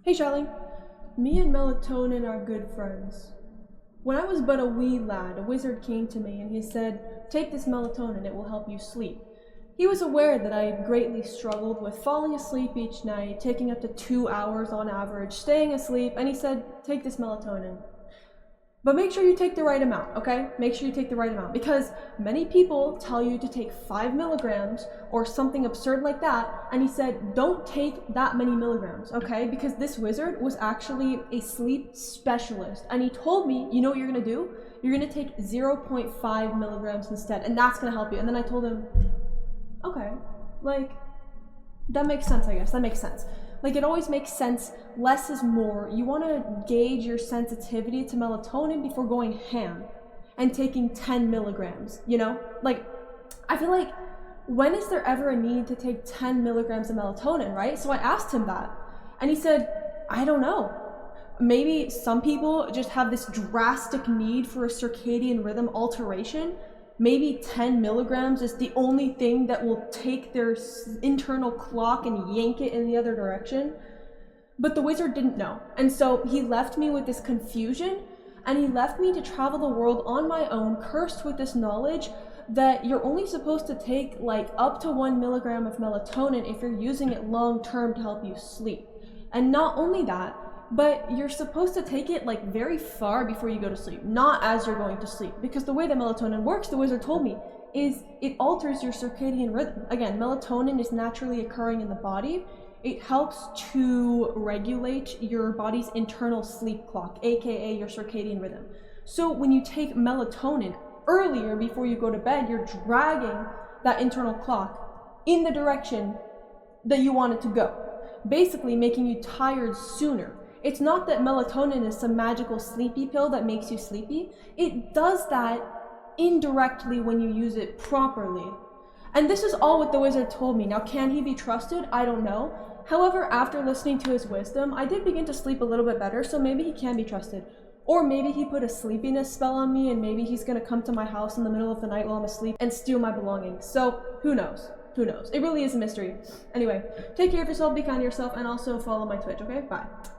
Hey Charlie, me and melatonin are good friends. When I was but a wee lad, a wizard came to me and he said, "Take this melatonin, it will help you sleep." He was aware that I greatly struggled with falling asleep each night, taking up to 2 hours on average, staying asleep, and he said, "Take this melatonin. But make sure you take the right amount, okay? Make sure you take the right amount, because many people tell you to take 5 milligrams or something absurd like that, and he said, don't take that many milligrams, okay? Because this wizard was actually a sleep specialist, and he told me, you know what you're gonna do? You're gonna take 0.5 milligrams instead, and that's gonna help you." And then I told him, okay, like, that makes sense, I guess. That makes sense. Like, it always makes sense. Less is more. You want to gauge your sensitivity to melatonin before going ham and taking 10 milligrams, you know? Like, I feel like, when is there ever a need to take 10 milligrams of melatonin, right? So I asked him that, and he said, I don't know. Maybe some people just have this drastic need for a circadian rhythm alteration. Maybe 10 milligrams is the only thing that will take their internal clock and yank it in the other direction. But the wizard didn't know. And so he left me with this confusion, and he left me to travel the world on my own, cursed with this knowledge that you're only supposed to take like up to 1 milligram of melatonin if you're using it long term to help you sleep. And not only that, but you're supposed to take it like very far before you go to sleep, not as you're going to sleep. Because the way that melatonin works, the wizard told me, is it alters your circadian rhythm. Again, melatonin is naturally occurring in the body. It helps to regulate your body's internal sleep clock, aka your circadian rhythm. So when you take melatonin earlier before you go to bed, you're dragging that internal clock in the direction that you want it to go, basically making you tired sooner. It's not that melatonin is some magical sleepy pill that makes you sleepy. It does that indirectly when you use it properly. And this is all what the wizard told me. Now, can he be trusted? I don't know. However, after listening to his wisdom, I did begin to sleep a little bit better, so maybe he can be trusted. Or maybe he put a sleepiness spell on me, and maybe he's gonna come to my house in the middle of the night while I'm asleep and steal my belongings. So, who knows? Who knows? It really is a mystery. Anyway, take care of yourself, be kind to yourself, and also follow my Twitch, okay? Bye.